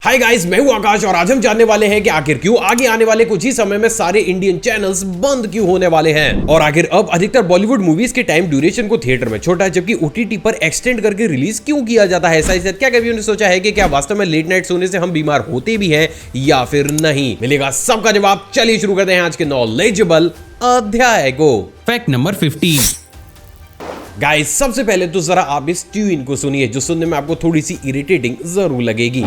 Hi guys, मैं हूं आकाश और आज हम जानने वाले हैं कि आखिर क्यों आगे आने वाले कुछ ही समय में सारे इंडियन चैनल्स बंद क्यों होने वाले हैं और आखिर अब अधिकतर बॉलीवुड मूवीज के टाइम ड्यूरेशन को थिएटर में छोटा जबकि ओटीटी पर एक्सटेंड करके रिलीज क्यों किया जाता है। ऐसा क्या कभी उन्होंने सोचा है कि क्या वास्तव में लेट नाइट सोने से हम बीमार होते भी हैं या फिर नहीं? मिलेगा सबका जवाब। चलिए शुरू करते हैं आज के नॉलेजेबल अध्याय को। Fact number 15। गाइस, सबसे पहले तो जरा आप इस ट्यून को सुनिए जो सुनने में आपको थोड़ी सी इरिटेटिंग जरूर लगेगी।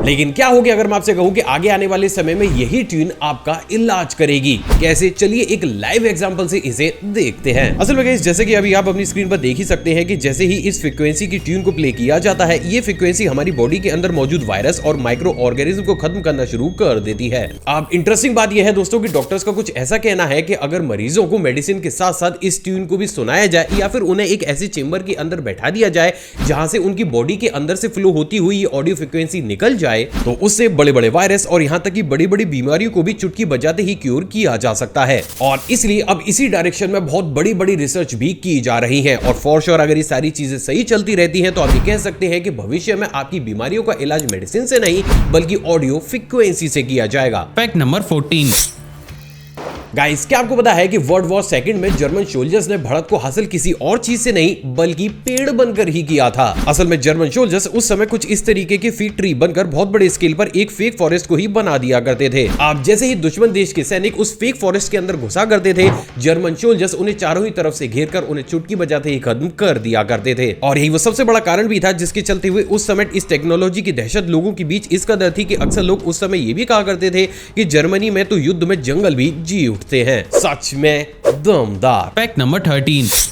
लेकिन क्या होगी अगर मैं आपसे कहूं कि आगे आने वाले समय में यही ट्यून आपका इलाज करेगी? कैसे? चलिए एक लाइव एग्जांपल से इसे देखते हैं। असल में गाइस, जैसे कि अभी आप अपनी स्क्रीन पर देख ही सकते हैं कि जैसे ही इस फ्रीक्वेंसी की ट्यून को प्ले किया जाता है, ये फ्रीक्वेंसी हमारी बॉडी के अंदर मौजूद वायरस और माइक्रो ऑर्गेनिज्म को खत्म करना शुरू कर देती है। अब इंटरेस्टिंग बात यह है दोस्तों कि डॉक्टर्स का कुछ ऐसा कहना है कि अगर मरीजों को मेडिसिन के साथ साथ इस ट्यून को भी सुनाया जाए या फिर उन्हें एक ऐसी चेंबर के अंदर बैठा दिया जाए जहां से उनकी बॉडी के अंदर से फ्लो होती हुई ये ऑडियो फ्रीक्वेंसी निकल जाए, तो उससे बड़े बड़े वायरस और यहां तक कि बड़ी बड़ी बीमारियों को भी चुटकी बजाते ही क्योर किया जा सकता है। और इसलिए अब इसी डायरेक्शन में बहुत बड़ी बड़ी रिसर्च भी की जा रही है और फॉर श्योर अगर ये सारी चीजें सही चलती रहती हैं तो आप ये कह सकते हैं कि भविष्य में आपकी बीमारियों का इलाज मेडिसिन से नहीं बल्कि ऑडियो फ्रीक्वेंसी से किया जाएगा। Fact number 14। गाइस, क्या आपको पता है कि वर्ल्ड वॉर सेकंड में जर्मन सोल्जर्स ने बढ़त को हासिल किसी और चीज से नहीं बल्कि पेड़ बनकर ही किया था। असल में जर्मन सोल्जर्स उस समय कुछ इस तरीके के फिग ट्री बनकर बहुत बड़े स्केल पर एक फेक फॉरेस्ट को ही बना दिया करते थे। आप जैसे ही दुश्मन देश के सैनिक उस फेक फॉरेस्ट के अंदर घुसा करते थे, जर्मन सोल्जर्स उन्हें चारों ही तरफ से घेर कर उन्हें चुटकी बजाते ही खत्म कर दिया करते थे। और यही वो सबसे बड़ा कारण भी था जिसके चलते हुए उस समय इस टेक्नोलॉजी की दहशत लोगों के बीच इस कदर थी कि अक्सर लोग उस समय ये भी कहा करते थे कि जर्मनी में तो युद्ध में जंगल भी जी उठते हैं। सच में दमदार। Fact number 13।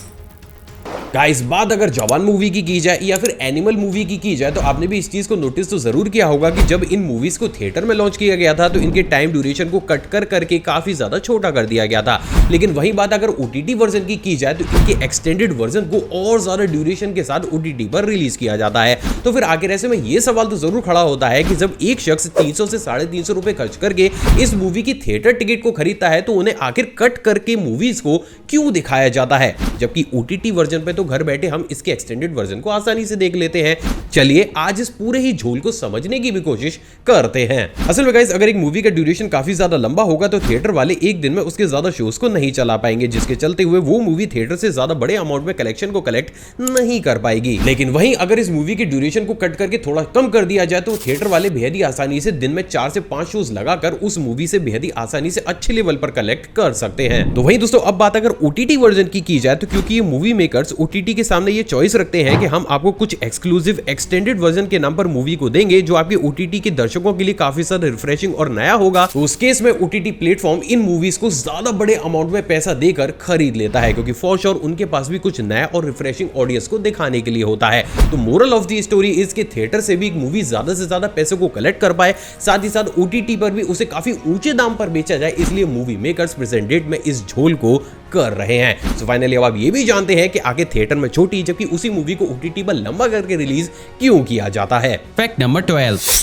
गाइस, बात अगर जवान मूवी की जाए या फिर एनिमल मूवी की जाए तो आपने भी इस चीज को नोटिस तो जरूर किया होगा कि जब इन मूवीज को थिएटर में लॉन्च किया गया था तो इनके टाइम ड्यूरेशन को कट कर करके काफी ज्यादा छोटा कर दिया गया था। लेकिन वही बात अगर ओटीटी वर्जन की जाए तो इनके एक्सटेंडेड वर्जन को और ज्यादा ड्यूरेशन के साथ ओटीटी पर रिलीज किया जाता है। तो फिर आखिर ऐसे में यह सवाल तो जरूर खड़ा होता है कि जब एक शख्स 300 से 350 रुपए खर्च करके इस मूवी की थिएटर टिकट को खरीदता है तो उन्हें आखिर कट करके मूवीज को क्यों दिखाया जाता है, जबकि ओटीटी वर्जन पे तो घर बैठे हम इसके एक्सटेंडेड वर्जन को आसानी से देख लेते हैं। चलिए आज इस पूरे ही झोल को समझने की भी कोशिश करते हैं। असल में गाइस, अगर एक मूवी का ड्यूरेशन काफी ज्यादा लंबा होगा तो थिएटर वाले एक दिन में उसके ज्यादा शोज को नहीं चला पाएंगे, जिसके चलते हुए वो मूवी थिएटर से ज्यादा बड़े अमाउंट में कलेक्शन को कलेक्ट नहीं कर पाएगी। लेकिन वहीं अगर इस मूवी के ड्यूरेशन को कट करके थोड़ा कम कर दिया जाए तो थिएटर वाले बेहद ही आसानी से दिन में 4 से 5 शोज लगाकर उस मूवी से बेहद ही आसानी से अच्छे लेवल पर कलेक्ट कर सकते हैं। तो वहीं दोस्तों, अब बात अगर ओटीटी वर्जन की जाए तो क्योंकि ये मूवी मेकर्स ओटीटी के सामने ये चॉइस रखते हैं कि हम आपको कुछ एक्सक्लूसिव एक्सटेंडेड वर्जन के नाम पर मूवी को देंगे जो आपके ओटीटी के दर्शकों के लिए काफी ज्यादा रिफ्रेशिंग और नया होगा, तो उस केस में ओटीटी प्लेटफॉर्म इन मूवीज को ज्यादा बड़े अमाउंट में पैसा देकर खरीद लेता है क्योंकि फॉर श्योर उनके पास भी कुछ नया और रिफ्रेशिंग ऑडियंस को दिखाने के लिए होता है। तो moral of the story is कि थिएटर से भी एक मूवी ज्यादा से ज्यादा पैसे को कलेक्ट कर पाए, साथ ही साथ ओटीटी पर भी उसे काफी ऊंचे दाम पर बेचा जाए, इसलिए मूवी मेकर्स प्रेजेंट डेट में इस झोल को कर रहे हैं। सो फाइनली अब आप ये भी जानते हैं कि आगे थिएटर में छोटी जबकि उसी मूवी को ओटीटी पर लंबा करके रिलीज क्यों किया जाता है। Fact number 12।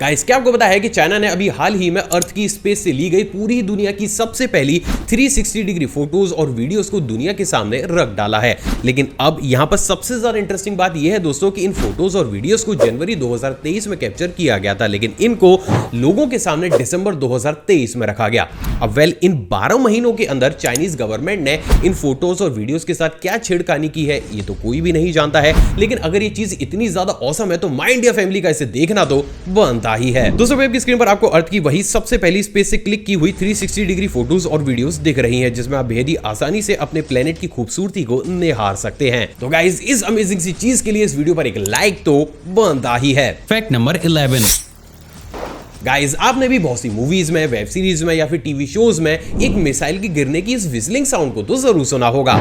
गाइस, क्या आपको पता है कि चाइना ने अभी हाल ही में अर्थ की स्पेस से ली गई पूरी दुनिया की सबसे पहली 360 डिग्री फोटोज और वीडियोस को दुनिया के सामने रख डाला है। लेकिन अब यहां पर सबसे ज्यादा इंटरेस्टिंग बात यह है दोस्तों कि इन फोटोज और वीडियोस को जनवरी 2023 में कैप्चर किया गया था, लेकिन इनको लोगों के सामने दिसंबर 2023 में रखा गया। अब इन 12 महीनों के अंदर चाइनीज गवर्नमेंट ने इन फोटोज और वीडियोस के साथ क्या छेड़खानी की है ये तो कोई भी नहीं जानता है, लेकिन अगर ये चीज इतनी ज्यादा औसम है तो माय इंडिया फैमिली का इसे देखना तो बनता ही है। दोस्तों, आपकी स्क्रीन पर आपको अर्थ की वही सबसे पहली स्पेस से क्लिक की हुई 360 डिग्री फोटोज और वीडियोस दिख रही हैं, जिसमें आप बेहद ही आसानी से अपने प्लेनेट की खूबसूरती को निहार सकते हैं। तो गाइस, इस अमेजिंग सी चीज के लिए इस वीडियो पर एक लाइक तो बनता ही है। Fact number 11। गाइस, आपने भी बहुत सी मूवीज में, वेब सीरीज में या फिर टीवी शोज में एक मिसाइल की गिरने की इस विजलिंग साउंड को तो जरूर सुना होगा।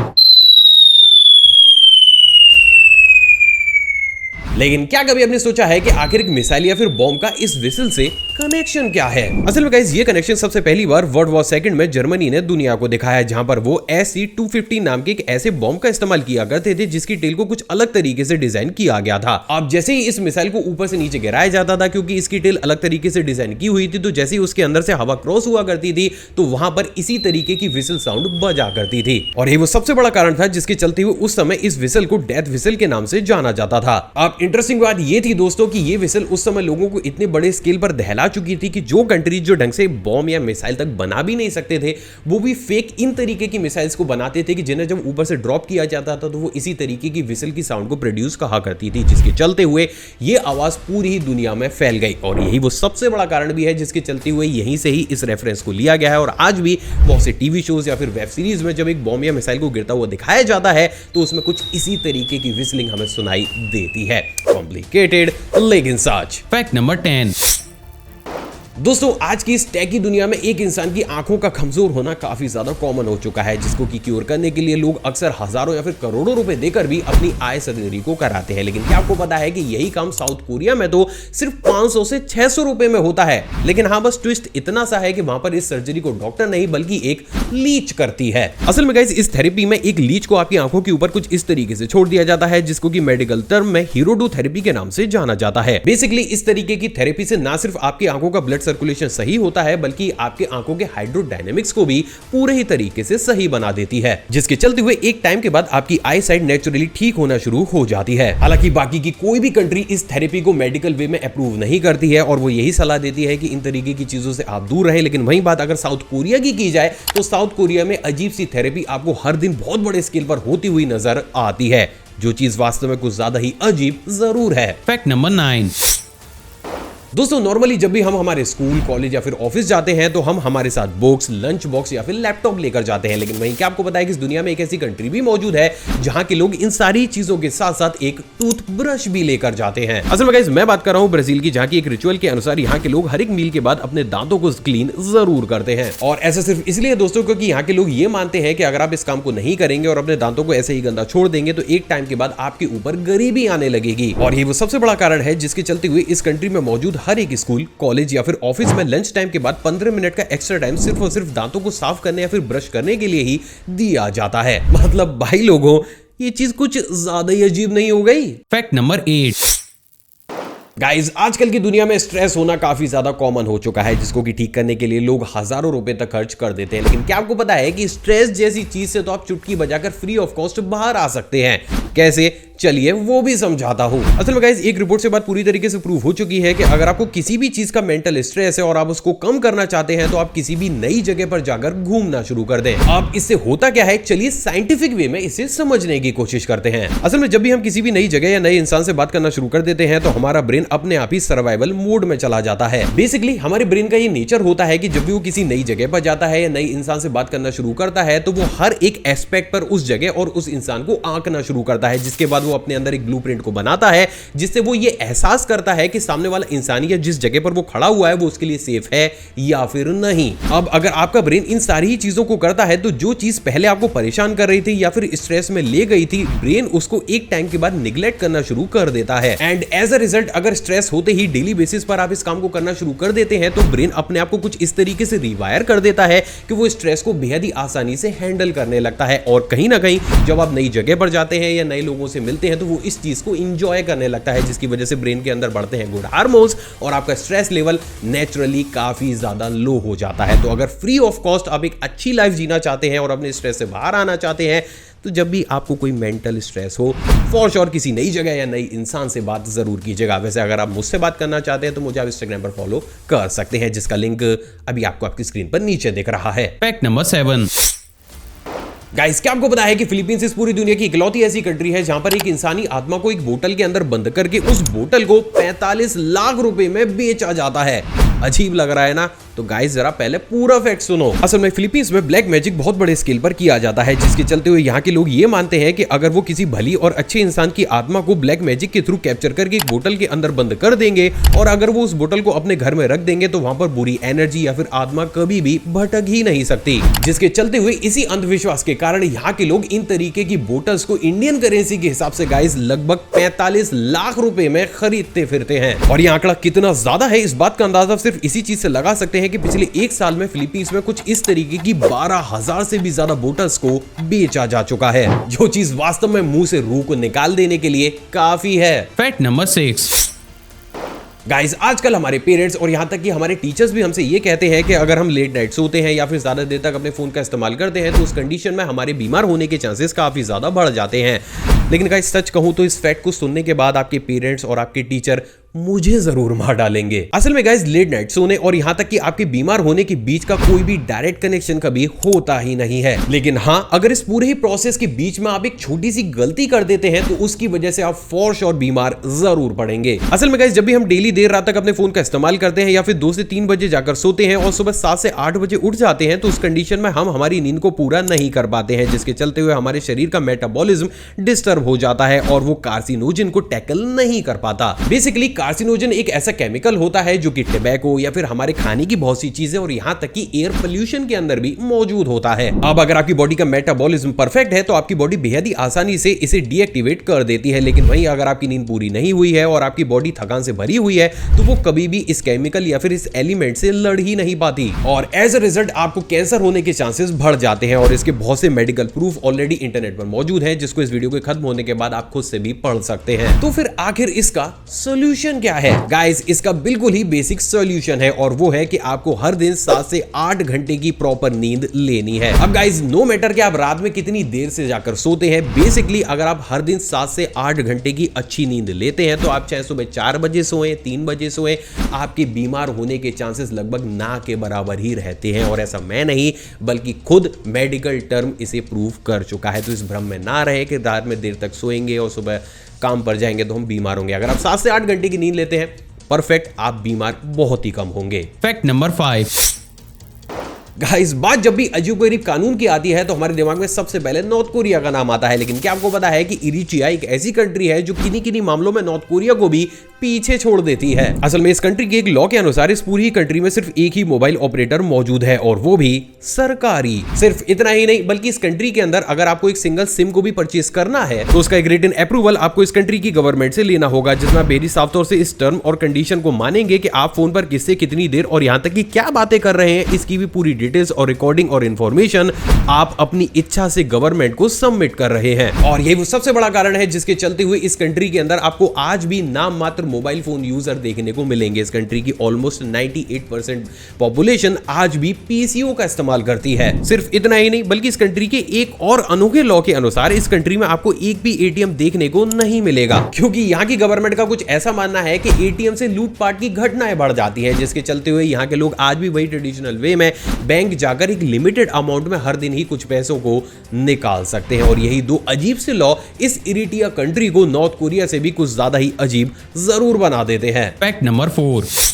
लेकिन क्या कभी आपने सोचा है कि आखिर एक मिसाइल या फिर बॉम्ब का इस विसल से कनेक्शन क्या है? असल में गाइस ये कनेक्शन सबसे पहली बार वर्ल्ड वॉर सेकंड में जर्मनी ने दुनिया को दिखाया, जहां पर वो SE-250 नाम के एक ऐसे बॉम्ब का इस्तेमाल किया करते थे जिसकी टेल को कुछ अलग तरीके से डिजाइन किया गया था। अब जैसे ही इस मिसाइल को ऊपर से नीचे गिराया जाता था, क्योंकि इसकी टेल अलग तरीके से डिजाइन की हुई थी, तो जैसे ही उसके अंदर से हवा क्रॉस हुआ करती थी तो वहां पर इसी तरीके की विसल साउंड बजा करती थी। और ये वो सबसे बड़ा कारण था जिसके चलते हुए उस समय इस विसल को डेथ विसल के नाम से जाना जाता था। अब इंटरेस्टिंग बात ये थी दोस्तों कि ये विसल उस समय लोगों को इतने बड़े स्केल पर दहला चुकी थी कि जो कंट्रीज जो ढंग से बॉम्ब या मिसाइल तक बना भी नहीं सकते थे, वो भी फेक इन तरीके की मिसाइल्स को बनाते थे कि जिन्हें जब ऊपर से ड्रॉप किया जाता था तो वो इसी तरीके की विसल की साउंड को प्रोड्यूस कहा करती थी, जिसके चलते हुए ये आवाज पूरी ही दुनिया में फैल गई। और यही वो सबसे बड़ा कारण भी है जिसके चलते हुए यहीं से ही इस रेफरेंस को लिया गया है। और आज भी बहुत से टीवी शोज या फिर वेब सीरीज में जब एक बॉम्ब या मिसाइल को गिरता हुआ दिखाया जाता है तो उसमें कुछ इसी तरीके की विसलिंग हमें सुनाई देती है। कॉम्प्लिकेटेड लेकिन सच। Fact number 10। दोस्तों आज की इस टेक की दुनिया में एक इंसान की आंखों का कमजोर होना काफी ज्यादा कॉमन हो चुका है, जिसको कि क्योर करने के लिए लोग अक्सर हजारों या फिर करोड़ों रुपए देकर भी अपनी आई सर्जरी को कराते हैं। लेकिन क्या आपको पता है कि यही काम साउथ कोरिया में तो सिर्फ 500 से 600 रुपए में होता है। लेकिन हाँ, बस ट्विस्ट इतना सा है कि वहां पर इस सर्जरी को डॉक्टर नहीं बल्कि एक लीच करती है। असल में गाइस इस थेरेपी में एक लीच को आपकी आंखों के ऊपर कुछ इस तरीके से छोड़ दिया जाता है, जिसको कि मेडिकल टर्म में हीरोडू थेरेपी के नाम से जाना जाता है। बेसिकली इस तरीके की थेरेपी से ना सिर्फ आपकी आंखों का ब्लड सर्कुलेशन सही होता है, बल्कि आपके आंखों के हाइड्रोडायनेमिक्स को भी पूरे ही तरीके से सही बना देती है, जिसके चलते हुए एक टाइम के बाद आपकी आई साइट नेचुरली ठीक होना शुरू हो जाती है। हालांकि बाकी की कोई भी कंट्री इस थेरेपी को मेडिकल वे में अप्रूव नहीं करती है और वो यही सलाह देती है कि इन तरीके की चीजों से आप दूर रहें। लेकिन वही बात अगर साउथ कोरिया की जाए तो साउथ कोरिया में अजीब सी थेरेपी आपको हर दिन बहुत बड़े स्केल पर होती हुई नजर आती है, जो चीज वास्तव में कुछ ज्यादा ही अजीब जरूर है। Fact number 9। दोस्तों नॉर्मली जब भी हम हमारे स्कूल कॉलेज या फिर ऑफिस जाते हैं तो हम हमारे साथ बुक्स, लंच बॉक्स या फिर लैपटॉप लेकर जाते हैं। लेकिन वहीं क्या आपको पता है कि इस दुनिया में एक ऐसी कंट्री भी मौजूद है जहां के लोग इन सारी चीजों के साथ साथ एक टूथब्रश भी लेकर जाते हैं। असल में गाइस मैं बात कर रहा हूं ब्राजील की, जहां की एक रिचुअल के अनुसार यहाँ के लोग हर एक मील के बाद अपने दांतों को क्लीन जरूर करते हैं। और ऐसा सिर्फ इसलिए दोस्तों क्योंकि यहाँ के लोग ये मानते हैं कि अगर आप इस काम को नहीं करेंगे और अपने दांतों को ऐसे ही गंदा छोड़ देंगे तो एक टाइम के बाद आपके ऊपर गरीबी आने लगेगी। और ये वो सबसे बड़ा कारण है जिसके चलते हुए इस कंट्री में मौजूद हर एक स्कूल, कॉलेज या फिर ऑफिस में लंच टाइम के बाद 15 मिनट का एक्स्ट्रा टाइम सिर्फ और सिर्फ दांतों को साफ करने या फिर ब्रश करने के लिए ही दिया जाता है। मतलब भाई लोगों, ये चीज कुछ ज्यादा ही अजीब नहीं हो गई? Fact number 8। गाइस आजकल की दुनिया में स्ट्रेस होना काफी ज्यादा कॉमन हो चुका है, जिसको कि ठीक करने के लिए लोग हजारों रुपए तक खर्च कर देते हैं। लेकिन क्या आपको पता है कि स्ट्रेस जैसी चीज से तो आप चुटकी बजाकर फ्री ऑफ कॉस्ट बाहर आ सकते हैं? कैसे, चलिए वो भी समझाता हूं। असल में गाइस एक रिपोर्ट से बात पूरी तरीके से प्रूव हो चुकी है कि अगर आपको किसी भी चीज का मेंटल स्ट्रेस है और आप उसको कम करना चाहते हैं तो आप किसी भी नई जगह पर जाकर घूमना शुरू कर दें। अब इससे होता क्या है, चलिए साइंटिफिक वे में इसे समझने की कोशिश करते हैं। असल में जब भी हम किसी भी नई जगह या नए इंसान से बात करना शुरू कर देते हैं तो हमारा ब्रेन अपने आप ही सर्वाइवल मोड में चला जाता है। बेसिकली हमारे ब्रेन का ये नेचर होता है कि जब भी वो किसी नई जगह पर जाता है या नई इंसान से बात करना शुरू करता है तो वो हर एक एस्पेक्ट पर उस जगह और उस इंसान को आंकना शुरू करता है, जिसके बाद वो अपने अंदर एक ब्लूप्रिंट को बनाता है जिससे वो ये एहसास करता है कि सामने वाला इंसान या जिस जगह पर वो खड़ा हुआ है वो उसके लिए सेफ है या फिर नहीं। अब अगर आपका ब्रेन इन सारी ही चीजों को करता है तो जो चीज पहले आपको परेशान कर रही थी या फिर स्ट्रेस में ले गई थी, ब्रेन उसको एक टाइम के बाद निग्लेक्ट करना शुरू कर देता है। एंड एज अ रिजल्ट अगर स्ट्रेस होते ही डेली बेसिस पर आप इस काम को करना शुरू कर देते हैं तो ब्रेन अपने आप को कुछ इस तरीके से रिवायर कर देता है कि वो स्ट्रेस को बेहद ही आसानी से हैंडल करने लगता है। और कहीं ना कहीं जब आप नई जगह पर जाते हैं या नए लोगों से मिलते हैं तो वो इस चीज को इंजॉय करने लगता है, जिसकी वजह से ब्रेन के अंदर बढ़ते हैं गुड हार्मोन्स और आपका स्ट्रेस लेवल नेचुरली काफी ज्यादा लो हो जाता है। तो अगर फ्री ऑफ कॉस्ट आप एक अच्छी लाइफ जीना चाहते हैं और अपने स्ट्रेस से बाहर आना चाहते हैं तो जब भी आपको कोई मेंटल स्ट्रेस हो फॉर श्योर किसी नई जगह या नई इंसान से बात जरूर कीजिएगा। वैसे अगर आप मुझसे बात करना चाहते हैं तो मुझे आप इंस्टाग्राम पर फॉलो कर सकते हैं, जिसका लिंक अभी आपको आपकी स्क्रीन पर नीचे दिख रहा है। Fact number 7। गाइस क्या आपको पता है कि फिलीपींस इस पूरी दुनिया की इकलौती ऐसी कंट्री है जहां पर एक इंसानी आत्मा को एक बोतल के अंदर बंद करके उस बोतल को 45 लाख रुपए में बेचा जाता है। अजीब लग रहा है ना? तो गाइस जरा पहले पूरा फैक्ट सुनो। असल में फिलीपींस में ब्लैक मैजिक बहुत बड़े स्केल पर किया जाता है, जिसके चलते हुए यहाँ के लोग ये मानते हैं कि अगर वो किसी भली और अच्छे इंसान की आत्मा को ब्लैक मैजिक के थ्रू कैप्चर करके एक बोतल के अंदर बंद कर देंगे और अगर वो उस बोतल को अपने घर में रख देंगे तो वहां पर बुरी एनर्जी या फिर आत्मा कभी भी भटक ही नहीं सकती। जिसके चलते हुए इसी अंधविश्वास के कारण यहाँ के लोग इन तरीके की बोतल्स को इंडियन करेंसी के हिसाब से गाइस लगभग 45 लाख रुपए में खरीदते फिरते हैं। और ये आंकड़ा कितना ज्यादा है इस बात का अंदाजा सिर्फ इसी चीज से लगा सकते हैं कि पिछले एक साल में फिलीपींस में कुछ इस तरीके की 12,000 से भी ज्यादा बोतल्स को बेचा जा चुका है, जो चीज वास्तव में मुंह से रूह को निकाल देने के लिए काफी है। Fact number 6। गाइस आजकल हमारे पेरेंट्स और यहाँ तक कि हमारे टीचर्स भी हमसे ये कहते हैं कि अगर हम लेट नाइट सोते हैं या फिर ज्यादा देर तक अपने फोन का इस्तेमाल करते हैं तो उस कंडीशन में हमारे बीमार होने के चांसेस काफी ज्यादा बढ़ जाते हैं। लेकिन गाइस सच कहूं तो इस फैक्ट को सुनने के बाद आपके पेरेंट्स और आपके टीचर मुझे जरूर मार डालेंगे। असल में गाइस लेट नाइट सोने और यहाँ तक कि आपके बीमार होने के बीच का कोई भी डायरेक्ट कनेक्शन कभी होता ही नहीं है। लेकिन हाँ, अगर इस पूरे ही प्रोसेस के बीच में आप एक छोटी सी गलती कर देते हैं तो उसकी वजह से आप फॉर श्योर बीमार जरूर पड़ेंगे। असल में गाइस जब भी हम डेली देर रात तक अपने फोन का इस्तेमाल करते हैं या फिर 2 से 3 बजे जाकर सोते हैं और सुबह 7 से 8 बजे उठ जाते हैं तो उस कंडीशन में हम हमारी नींद को पूरा नहीं कर पाते हैं, जिसके चलते हुए हमारे शरीर का मेटाबॉलिज्म डिस्टर्ब हो जाता है और वो कार्सिनोजन को टैकल नहीं कर पाता। बेसिकली कार्सिनोजन एक ऐसा केमिकल होता है जो कि टोबैको या फिर हमारे खाने की बहुत सी चीजें और यहाँ तक कि एयर पोल्यूशन के अंदर भी मौजूद होता है। अब अगर आपकी बॉडी का मेटाबॉलिज्म परफेक्ट है तो आपकी बॉडी बेहद ही आसानी से इसे डीएक्टिवेट कर देती है। लेकिन वहीं अगर आपकी नींद पूरी नहीं हुई है और आपकी बॉडी थकान से भरी हुई है तो वो कभी भी इस केमिकल या फिर इस एलिमेंट से लड़ ही नहीं पाती और एज अ रिजल्ट आपको कैंसर होने के चांसेस बढ़ जाते हैं। और इसके बहुत से मेडिकल प्रूफ ऑलरेडी इंटरनेट पर मौजूद हैं, जिसको इस वीडियो के खत्म होने के बाद आप खुद से भी पढ़ सकते हैं। तो फिर आखिर इसका सॉल्यूशन क्या है? गाइस इसका बिल्कुल ही बेसिक सॉल्यूशन है और वो है कि आपको हर दिन 7 से 8 घंटे की प्रॉपर नींद लेनी है। अब गाइस नो मैटर कि आप रात में कितनी देर से जाकर सोते हैं, बेसिकली अगर आप हर दिन 7 से 8 घंटे की अच्छी नींद लेते हैं तो आप चाहे सुबह 4 बजे सोएं, 3 बजे सोएं, आपके बीमार होने के चांसेस लगभग ना के बराबर ही रहते हैं। और ऐसा मैं नहीं बल्कि खुद मेडिकल टर्म इसे प्रूव कर चुका है। तो इस भ्रम में ना रहे कि रात में देर तक सोएंगे और सुबह काम पर जाएंगे तो हम बीमार होंगे। अगर आप 7 से 8 घंटे की नींद लेते हैं परफेक्ट, आप बीमार बहुत ही कम होंगे। Fact number 5। गाइस बात जब भी अजीबोगरीब कानून की आती है तो हमारे दिमाग में सबसे पहले नॉर्थ कोरिया का नाम आता है। लेकिन क्या आपको पता है कि इरिट्रिया एक ऐसी कंट्री है जो किन्हीं मामलों में नॉर्थ कोरिया को भी पीछे छोड़ देती है। असल में इस कंट्री के एक लॉ के अनुसार इस पूरी कंट्री में सिर्फ एक ही मोबाइल ऑपरेटर मौजूद है और वो भी सरकारी। सिर्फ इतना ही नहीं बल्कि इस कंट्री के अंदर अगर आपको एक सिंगल सिम को भी परचेस करना है तो उसका एक रिटन अप्रूवल आपको इस कंट्री की गवर्नमेंट से लेना होगा, जिसमें आप बेहद साफ तौर से इस टर्म और कंडीशन को मानेंगे कि आप फोन पर किससे कितनी देर और यहाँ तक कि क्या बातें कर रहे हैं इसकी भी पूरी डिटेल्स और रिकॉर्डिंग और इंफॉर्मेशन आप अपनी इच्छा से गवर्नमेंट को सबमिट कर रहे हैं। और ये वो सबसे बड़ा कारण है जिसके चलते हुए इस कंट्री के अंदर आपको आज भी नाम मात्र मोबाइल फोन यूजर देखने को मिलेंगे। इस कंट्री की ऑलमोस्ट 98% पॉपुलेशन आज भी पीसीओ का इस्तेमाल करती है। सिर्फ इतना ही नहीं बल्कि इस कंट्री के एक और अनोखे लॉ के अनुसार इस कंट्री में आपको एक भी एटीएम देखने को नहीं मिलेगा, क्योंकि यहाँ की गवर्नमेंट का कुछ ऐसा मानना है कि एटीएम से लूटपाट की घटनाएं बढ़ जाती हैं, जिसके चलते हुए यहाँ के लोग आज भी वही ट्रेडिशनल वे में बैंक जाकर एक लिमिटेड अमाउंट में हर दिन ही कुछ पैसों को निकाल सकते हैं। और यही दो अजीब से लॉ इस इरिट्रिया कंट्री को नॉर्थ कोरिया से भी कुछ ज्यादा ही अजीब जरूर बना देते हैं। Fact number 4।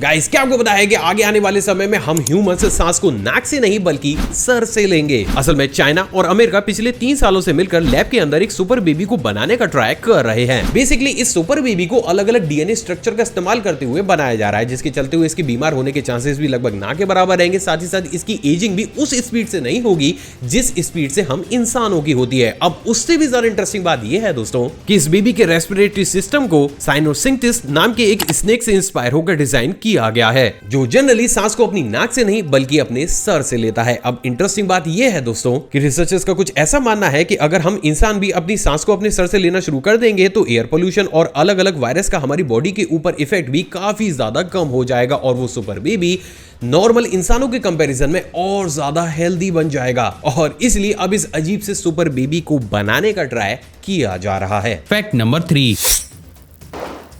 गाइस क्या आपको पता है कि आगे आने वाले समय में हम ह्यूमंस सांस को नाक से नहीं बल्कि सर से लेंगे। असल में चाइना और अमेरिका पिछले 3 सालों से मिलकर लैब के अंदर एक सुपर बेबी को बनाने का ट्राई कर रहे हैं। बेसिकली इस सुपर बेबी को अलग अलग डीएनए स्ट्रक्चर का इस्तेमाल करते हुए बनाया जा रहा है, जिसके चलते हुए इसके बीमार होने के चांसेस भी लगभग ना के बराबर रहेंगे। साथ ही साथ इसकी एजिंग भी उस स्पीड से नहीं होगी जिस स्पीड से हम इंसानों की होती है। अब उससे भी ज्यादा इंटरेस्टिंग बात यह है दोस्तों कि इस बेबी के रेस्पिरेटरी सिस्टम को साइनोसिंक्टिस नाम के एक स्नेक से इंस्पायर होकर डिजाइन किया गया है, जो जनरली सांस को अपनी नाक से नहीं बल्कि अपने सर से लेता है। अब इंटरेस्टिंग बात यह है दोस्तों कि रिसर्चर्स का कुछ ऐसा मानना है कि अगर हम इंसान भी अपनी सांस को अपने सर से लेना शुरू कर देंगे तो एयर पोल्यूशन और अलग अलग वायरस का हमारी बॉडी के ऊपर इफेक्ट भी काफी ज्यादा कम हो जाएगा और वो सुपर बेबी नॉर्मल इंसानों के कंपैरिजन में और ज्यादा हेल्दी बन जाएगा। और इसलिए अब इस अजीब से सुपर बेबी को बनाने का ट्राई किया जा रहा है। Fact number 3।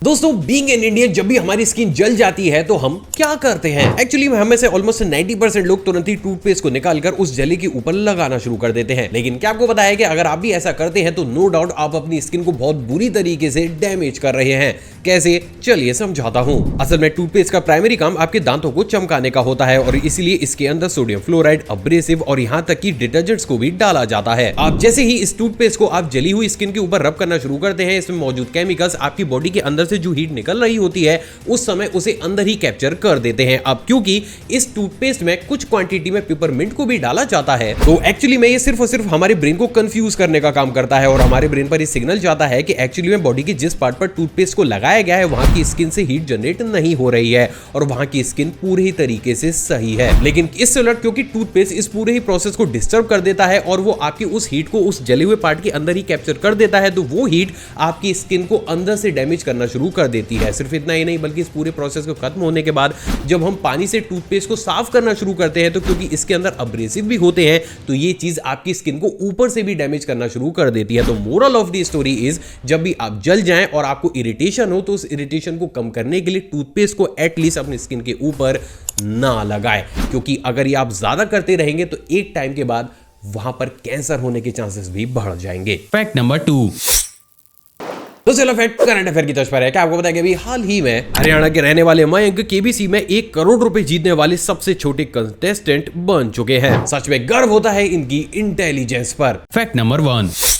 दोस्तों बीइंग एन इंडियन, जब भी हमारी स्किन जल जाती है तो हम क्या करते हैं? एक्चुअली हम में से ऑलमोस्ट 90% लोग तुरंत ही टूथपेस्ट को निकालकर उस जली के ऊपर लगाना शुरू कर देते हैं। लेकिन क्या आपको पता है कि अगर आप भी ऐसा करते हैं तो नो डाउट आप अपनी स्किन को बहुत बुरी तरीके से डैमेज कर रहे हैं। कैसे? चलिए समझाता हूं। असल में टूथपेस्ट का प्राइमरी काम आपके दांतों को चमकाने का होता है और इसीलिए इसके अंदर सोडियम फ्लोराइड, अब्रेसिव और यहां तक कि डिटर्जेंट्स को भी डाला जाता है। आप जैसे ही इस टूथपेस्ट को आप जली हुई स्किन के ऊपर रब करना शुरू करते हैं, इसमें मौजूद केमिकल्स आपकी बॉडी के अंदर से जो हीट निकल रही होती है उस समय उसे अंदर ही कैप्चर कर देते हैं। अब क्योंकि इस टूथपेस्ट में कुछ क्वांटिटी में पेपरमिंट को भी डाला जाता है, तो एक्चुअली में ये सिर्फ और सिर्फ हमारे ब्रेन को कंफ्यूज करने का काम करता है और हमारे ब्रेन पर ये सिग्नल जाता है कि एक्चुअली में बॉडी के जिस पार्ट पर टूथपेस्ट को लगाया गया है वहां की स्किन से हीट जनरेट नहीं हो रही है और वहां की स्किन पूरी तरीके से सही है। लेकिन इससे उलट क्योंकि टूथपेस्ट इस पूरे ही प्रोसेस को डिस्टर्ब कर देता है और वो आपकी उस हीट को उस जले हुए पार्ट के अंदर ही कैप्चर कर देता है, तो वो हीट आपकी स्किन को अंदर से डैमेज करना शुरू कर देती है। सिर्फ इतना ही नहीं बल्कि इस पूरे प्रोसेस को खत्म होने के बाद जब हम पानी से टूथपेस्ट को साफ करना शुरू करते हैं तो क्योंकि इसके अंदर अब्रेसिव भी होते हैं तो ये चीज आपकी स्किन को ऊपर से भी डैमेज करना शुरू कर देती है। तो moral of the story is, जब भी आप जल जाएं और आपको इरिटेशन हो तो उस इरिटेशन को कम करने के लिए टूथपेस्ट को एटलीस्ट अपनी स्किन के ऊपर ना लगाएं, क्योंकि अगर ये आप ज्यादा करते रहेंगे तो एक टाइम के बाद वहां पर कैंसर होने के चांसेस भी बढ़ जाएंगे। Fact number 2। तो चलो फैक्ट करंट अफेयर की तर्ज पर है। क्या आपको पता है कि अभी हाल ही में हरियाणा के रहने वाले मयंक केबीसी में 1 करोड़ रुपए जीतने वाले सबसे छोटे कंटेस्टेंट बन चुके हैं। सच में गर्व होता है इनकी इंटेलिजेंस पर। Fact number 1।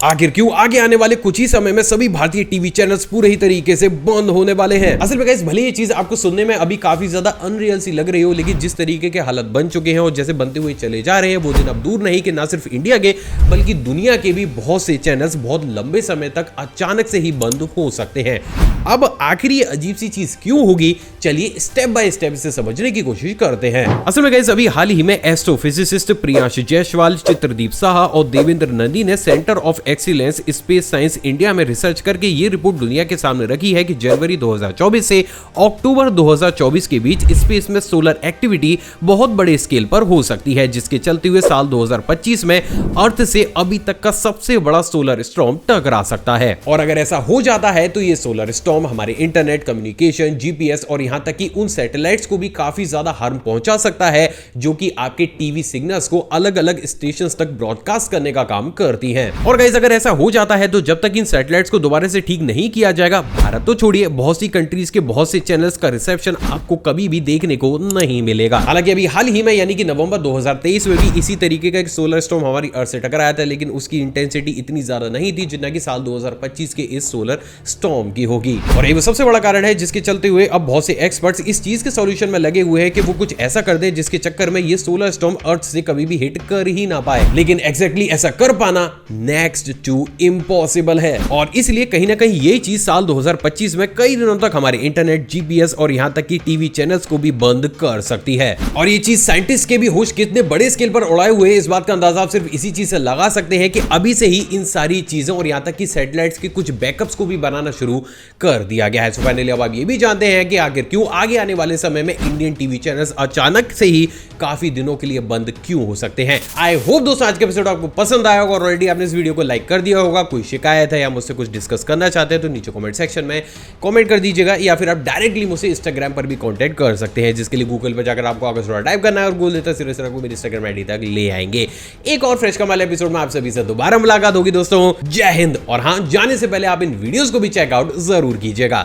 आखिर क्यों आगे आने वाले कुछ ही समय में सभी भारतीय टीवी चैनल्स पूरे ही तरीके से बंद होने वाले हैं? असल में गाइस, भले ये चीज आपको सुनने में अभी काफी ज्यादा अनरियल सी लग रही हो, लेकिन जिस तरीके के हालत बन चुके हैं और जैसे बनते हुए चले जा रहे हैं वो दिन अब दूर नहीं कि ना सिर्फ इंडिया के बल्कि दुनिया के भी बहुत से चैनल्स बहुत लंबे समय तक अचानक से ही बंद हो सकते हैं। अब आखिर ये अजीब सी चीज क्यों होगी, चलिए स्टेप बाय स्टेप इसे समझने की कोशिश करते हैं। असल में गाइस, अभी हाल ही में एस्ट्रोफिजिसिस्ट प्रियांश जायसवाल, चित्रदीप साहा और देवेंद्र नंदी ने centre of excellence space science India में रिसर्च करके ये रिपोर्ट दुनिया के सामने रखी है कि जनवरी 2024 से अक्टूबर 2024 के बीच स्पेस में सोलर एक्टिविटी बहुत बड़े स्केल पर हो सकती है, जिसके चलते हुए साल 2025 में अर्थ से अभी तक का सबसे बड़ा सोलर स्टॉर्म टकरा सकता है। और अगर ऐसा हो जाता है तो ये सोलर स्टॉर्म हमारे इंटरनेट, कम्युनिकेशन, जीपीएस और यहां तक कि उन सैटेलाइट्स को भी काफी ज्यादा हार्म पहुंचा सकता है जो कि आपके टीवी सिग्नल्स को अलग अलग स्टेशंस तक ब्रॉडकास्ट करने का काम करती हैं। और गाइस, अगर ऐसा हो जाता है तो जब तक इन सैटेलाइट्स को दोबारा से ठीक नहीं किया जाएगा, भारत तो छोड़िए बहुत सी कंट्रीज के बहुत से चैनल्स का रिसेप्शन आपको कभी भी देखने को नहीं मिलेगा। हालांकि अभी हाल ही में यानी कि नवंबर 2023 में भी इसी तरीके का एक सोलर स्टॉर्म हमारी अर्थ से टकराया था, लेकिन उसकी इंटेंसिटी इतनी ज्यादा नहीं थी जितना कि साल 2025 के इस सोलर स्टॉर्म की होगी। और ये सबसे बड़ा कारण है जिसके चलते हुए अब बहुत से एक्सपर्ट्स इस चीज के सॉल्यूशन में लगे हुए हैं कि वो कुछ ऐसा कर दे जिसके चक्कर में ये सोलर स्टॉर्म अर्थ से कभी भी हिट कर ही ना पाए। लेकिन एग्जैक्टली ऐसा कर पाना नेक्स्ट टू इम्पॉसिबल है और इसलिए कहीं ना कहीं ये चीज साल 2025 में कई दिनों तक हमारे इंटरनेट, जीपीएस और यहां तक कि टीवी चैनल्स को भी बंद कर सकती है। और ये चीज साइंटिस्ट के भी होश कितने बड़े स्केल पर उड़ाए हुए इस बात का अंदाजा आप सिर्फ इसी चीज से लगा सकते हैं कि अभी से ही इन सारी चीजों और यहां तक कि सैटेलाइट्स के कुछ बैकअप्स को भी बनाना शुरू कर दिया गया है। सो फाइनली अब आप ये भी जानते हैं कि आखिर क्यों आगे आने वाले समय में इंडियन टीवी चैनल्स अचानक से ही काफी दिनों के लिए बंद क्यों हो सकते हैं। आई होप दोस्तों आज के एपिसोड आपको पसंद आया होगा और ऑलरेडी आपने इस वीडियो को लाइक कर दिया होगा। कोई शिकायत है या मुझसे कुछ डिस्कस करना चाहते हैं तो नीचे कमेंट सेक्शन में कमेंट कर दीजिएगा या फिर आप डायरेक्टली मुझसे इंस्टाग्राम पर भी कांटेक्ट कर सकते हैं, जिसके लिए गूगल पर जाकर आपको आगे थोड़ा टाइप करना है और गूगल देता सिर्फ को मेरे इंस्टाग्राम आईडी तक ले आएंगे। एक और फ्रेश कमाल एपिसोड में आप सभी से दोबारा मुलाकात होगी दोस्तों। जय हिंद। और हाँ, जाने से पहले आप इन वीडियोस को भी चेकआउट जरूर कीजिएगा।